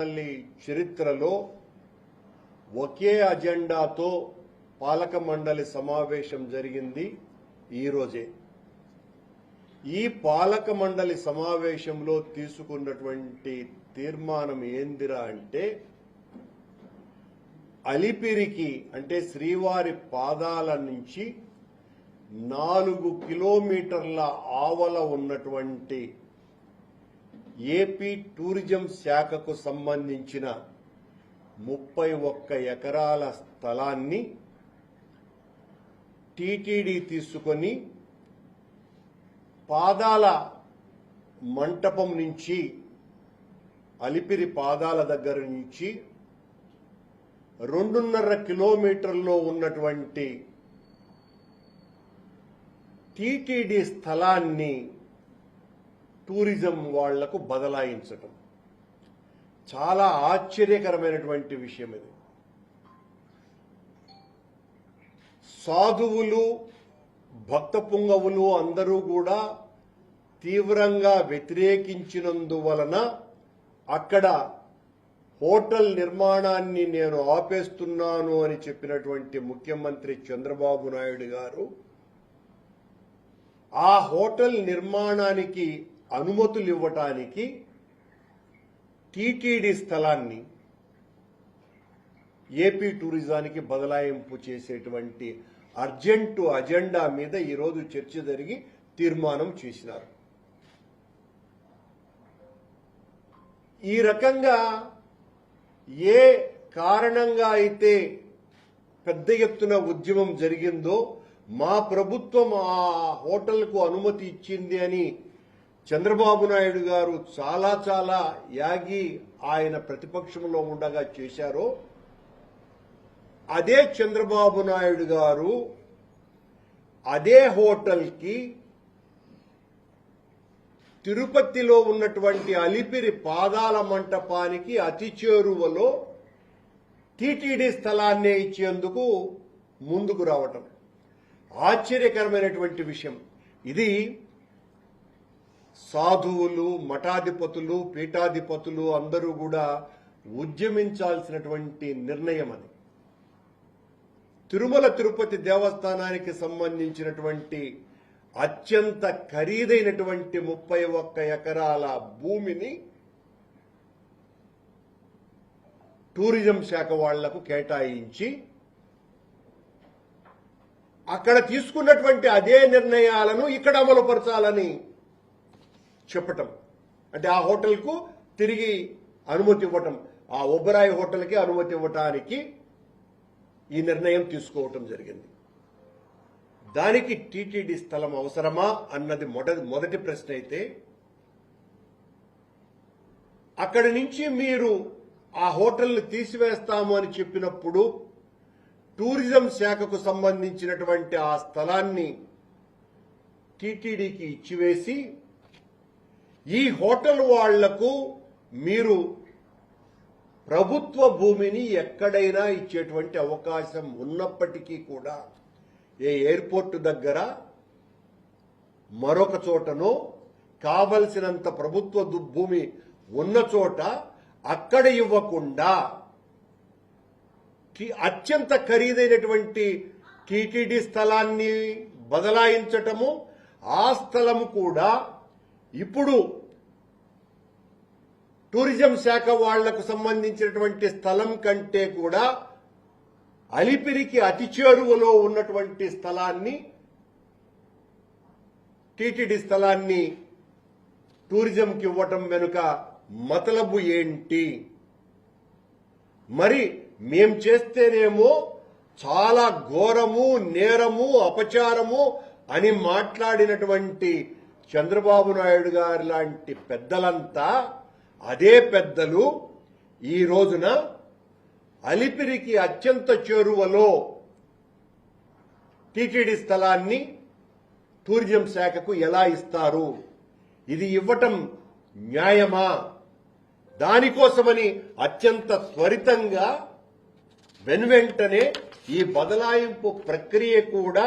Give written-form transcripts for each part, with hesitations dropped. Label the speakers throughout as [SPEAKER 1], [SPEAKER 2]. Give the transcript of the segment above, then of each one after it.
[SPEAKER 1] చరిత్రలో ఒకే అజెండాతో పాలక మండలి సమావేశం జరిగింది ఈ రోజే. ఈ పాలక మండలి సమావేశంలో తీసుకున్నటువంటి తీర్మానం ఏందిరా అంటే, అలిపిరికి అంటే శ్రీవారి పాదాల నుంచి 4 కిలోమీటర్ల ఆవల ఉన్నటువంటి ఏపీ టూరిజం శాఖకు సంబంధించిన 31 ఎకరాల స్థలాన్ని టీటీడీ తీసుకొని పాదాల మంటపం నుంచి అలిపిరి పాదాల దగ్గర నుంచి 2.5 కిలోమీటర్లో ఉన్నటువంటి టీటీడీ స్థలాన్ని టూరిజం వాళ్లకు బదలాయించటం చాలా ఆశ్చర్యకరమైనటువంటి విషయం. ఇది సాధువులు భక్త పుంగవులు అందరూ కూడా తీవ్రంగా వ్యతిరేకించినందువలన అక్కడ హోటల్ నిర్మాణాన్ని నేను ఆపేస్తున్నాను అని చెప్పినటువంటి ముఖ్యమంత్రి చంద్రబాబు నాయుడు గారు ఆ హోటల్ నిర్మాణానికి అనుమతులు ఇవ్వటానికి టీటీడీ స్థలాన్ని ఏపీ టూరిజానికి బదలాయింపు చేసేటువంటి అర్జెంటు అజెండా మీద ఈరోజు చర్చ జరిగి తీర్మానం చేసినారు. ఈ రకంగా ఏ కారణంగా అయితే పెద్ద ఎత్తున ఉద్యమం జరిగిందో, మా ప్రభుత్వం ఆ హోటల్కు అనుమతి ఇచ్చింది అని చంద్రబాబు నాయుడు గారు చాలా యాగి ఆయన ప్రతిపక్షంలో ఉండగా చేశారో, అదే చంద్రబాబు నాయుడు గారు అదే హోటల్కి తిరుపతిలో ఉన్నటువంటి అలిపిరి పాదాల మంటపానికి అతి చేరువలో టీటీడీ స్థలాన్నే ఇచ్చేందుకు ముందుకు రావటం ఆశ్చర్యకరమైనటువంటి విషయం. ఇది సాధువులు, మఠాధిపతులు, పీఠాధిపతులు అందరూ కూడా ఉద్యమించాల్సినటువంటి నిర్ణయం. అది తిరుమల తిరుపతి దేవస్థానానికి సంబంధించినటువంటి అత్యంత ఖరీదైనటువంటి 31 ఎకరాల భూమిని టూరిజం శాఖ వాళ్లకు కేటాయించి అక్కడ తీసుకున్నటువంటి అదే నిర్ణయాలను ఇక్కడ అమలుపరచాలని చెప్పటం, అంటే ఆ హోటల్కు తిరిగి అనుమతి ఇవ్వటం, ఆ ఒబరాయి హోటల్కి అనుమతి ఇవ్వటానికి ఈ నిర్ణయం తీసుకోవటం జరిగింది. దానికి టీటీడీ స్థలం అవసరమా అన్నది మొదటి ప్రశ్న అయితే, అక్కడి నుంచి మీరు ఆ హోటల్ని తీసివేస్తాము అని చెప్పినప్పుడు టూరిజం శాఖకు సంబంధించినటువంటి ఆ స్థలాన్ని టీటీడీకి ఇచ్చివేసి ఈ హోటల్ వాళ్లకు మీరు ప్రభుత్వ భూమిని ఎక్కడైనా ఇచ్చేటువంటి అవకాశం ఉన్నప్పటికీ కూడా ఏ ఎయిర్పోర్టు దగ్గర మరొక చోటనో కావలసినంత ప్రభుత్వ భూమి ఉన్న చోట అక్కడ ఇవ్వకుండా అత్యంత ఖరీదైనటువంటి టీటీడీ స్థలాన్ని బదలాయించటము, ఆ స్థలము కూడా ఇప్పుడు టూరిజం శాఖ వాళ్లకు సంబంధించినటువంటి స్థలం కంటే కూడా అలిపిరికి అతి చేరువలో ఉన్నటువంటి స్థలాన్ని, టీటీడీ స్థలాన్ని టూరిజంకి ఇవ్వటం వెనుక మతలబు ఏంటి? మరి మేం చేస్తేనేమో చాలా ఘోరము, నేరము, అపచారము అని మాట్లాడినటువంటి చంద్రబాబు నాయుడు గారు లాంటి పెద్దలంతా, అదే పెద్దలు ఈ రోజున అలిపిరికి అత్యంత చేరువలో టీటీడీ స్థలాన్ని టూరిజం శాఖకు ఎలా ఇస్తారు? ఇది ఇవ్వటం న్యాయమా? దానికోసమని అత్యంత త్వరితంగా వెనువెంటనే ఈ బదలాయింపు ప్రక్రియ కూడా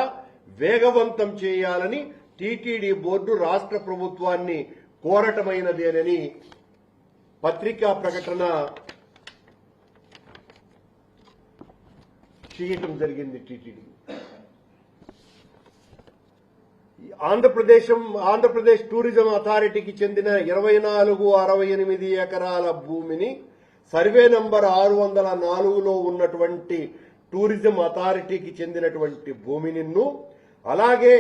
[SPEAKER 1] వేగవంతం చేయాలని టీటీడీ బోర్డు రాష్ట్ర ప్రభుత్వాన్ని కోరటమైనదేనని పత్రికా ప్రకటన చేయటం జరిగింది టీటీడీ. ఆంధ్రప్రదేశ్ టూరిజం అథారిటీకి చెందిన 2468 ఎకరాల భూమిని సర్వే నంబర్ 604లో ఉన్నటువంటి టూరిజం అథారిటీకి చెందినటువంటి భూమిని, అలాగే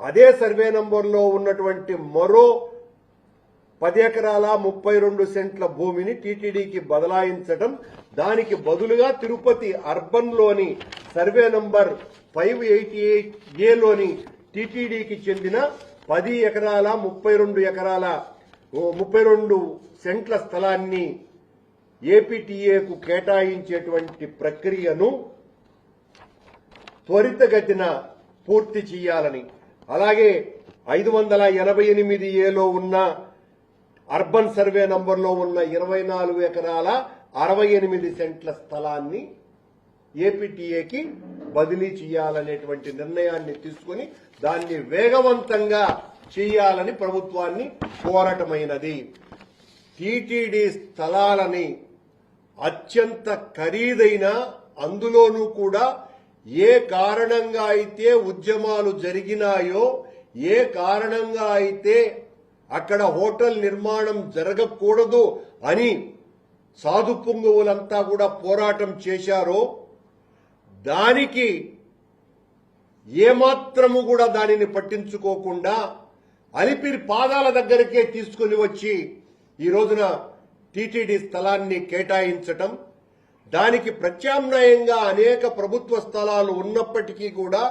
[SPEAKER 1] అదే సర్వే నంబర్లో ఉన్నటువంటి మరో 10 ఎకరాల 32 సెంట్ల భూమిని టీటీడీకి బదలాయించడం, దానికి బదులుగా తిరుపతి అర్బన్లోని సర్వే నంబర్ 588ఏలోని టీటీడీకి చెందిన 10 ఎకరాల 32 సెంట్ల స్థలాన్ని ఏపీటీఏకు కేటాయించేటువంటి ప్రక్రియను త్వరితగతిన పూర్తి చేయాలని, అలాగే 588ఏలో ఉన్న అర్బన్ సర్వే నంబర్లో ఉన్న 24 ఎకరాల 68 సెంట్ల స్థలాన్ని ఏపీటీఏకి బదిలీ చేయాలనేటువంటి నిర్ణయాన్ని తీసుకుని దాన్ని వేగవంతంగా చేయాలని ప్రభుత్వాన్ని కోరటమైనది. టీటీడీ స్థలాలని అత్యంత ఖరీదైన, అందులోనూ కూడా ఏ కారణంగా అయితే ఉద్యమాలు జరిగినాయో, ఏ కారణంగా అయితే అక్కడ హోటల్ నిర్మాణం జరగకూడదు అని సాధు పుంగవులంతా కూడా పోరాటం చేశారో, దానికి ఏమాత్రము కూడా దానిని పట్టించుకోకుండా అలిపిరి పాదాల దగ్గరకే తీసుకుని వచ్చి ఈ రోజున టీటీడీ స్థలాన్ని కేటాయించటం, దానికి ప్రత్యామ్నాయంగా అనేక ప్రభుత్వ స్థలాలు ఉన్నప్పటికీ కూడా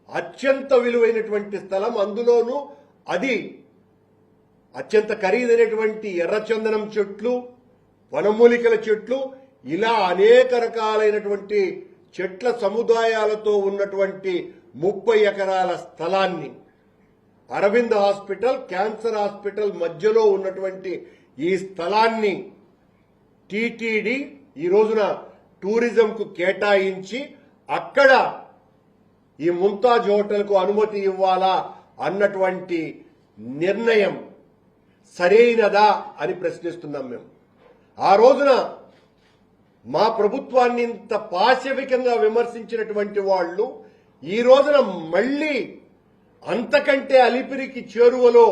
[SPEAKER 1] అత్యంత విలువైనటువంటి స్థలం, అందులోనూ అది అత్యంత ఖరీదైనటువంటి ఎర్రచందనం చెట్లు, వనమూలికల చెట్లు, ఇలా అనేక రకాలైనటువంటి చెట్ల సముదాయాలతో ఉన్నటువంటి 30 ఎకరాల స్థలాన్ని అరవింద్ హాస్పిటల్, క్యాన్సర్ హాస్పిటల్ మధ్యలో ఉన్నటువంటి ఈ స్థలాన్ని టీటీడీ ఈ రోజున టూరిజంకు కేటాయించి అక్కడ ఈ ముంతాజ్ హోటల్కు అనుమతి ఇవ్వాలా అన్నటువంటి నిర్ణయం సరైనదా అని ప్రశ్నిస్తున్నాం మేము. ఆ రోజున మా ప్రభుత్వాన్ని ఇంత పాశవికంగా విమర్శించినటువంటి వాళ్ళు ఈ రోజున మళ్లీ అంతకంటే అలిపిరికి చేరువలో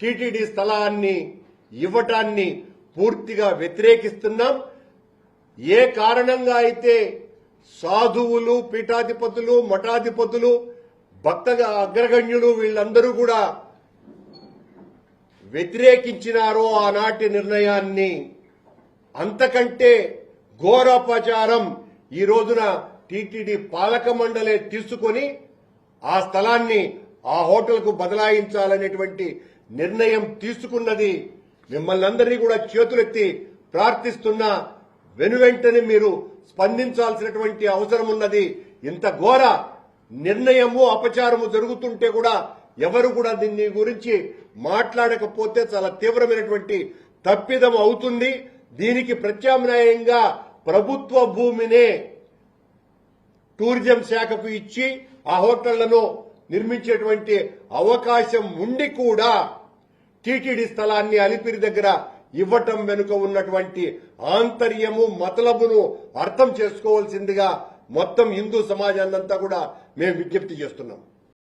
[SPEAKER 1] టీటీడీ స్థలాన్ని ఇవ్వటాన్ని పూర్తిగా వ్యతిరేకిస్తున్నాం. ఏ కారణంగా అయితే సాధువులు, పీఠాధిపతులు, మఠాధిపతులు, భక్తగా అగ్రగణ్యులు వీళ్ళందరూ కూడా వ్యతిరేకించినారో ఆనాటి నిర్ణయాన్ని, అంతకంటే ఘోరాపచారం ఈ రోజున టీటీడీ పాలక మండలే తీసుకొని ఆ స్థలాన్ని ఆ హోటల్కు బదలాయించాలనేటువంటి నిర్ణయం తీసుకున్నది. మిమ్మల్ని అందరినీ కూడా చేతులెత్తి ప్రార్థిస్తున్నా, వెనువెంటనే మీరు స్పందించాల్సినటువంటి అవసరం ఉన్నది. ఇంత ఘోర నిర్ణయము, అపచారము జరుగుతుంటే కూడా ఎవరు కూడా దీని గురించి మాట్లాడకపోతే చాలా తీవ్రమైనటువంటి తప్పిదం అవుతుంది. దీనికి ప్రత్యామ్నాయంగా ప్రభుత్వ భూమినే టూరిజం శాఖకు ఇచ్చి ఆ హోటళ్లను నిర్మించేటువంటి అవకాశం ఉండి కూడా టీటీడీ స్థలాన్ని అలిపిరి దగ్గర ఇవ్వటం వెనుక ఉన్నటువంటి ఆంతర్యము, మతలబును అర్థం చేసుకోవాల్సిందిగా మొత్తం హిందూ సమాజాన్నంతా కూడా మేము విజ్ఞప్తి చేస్తున్నాం.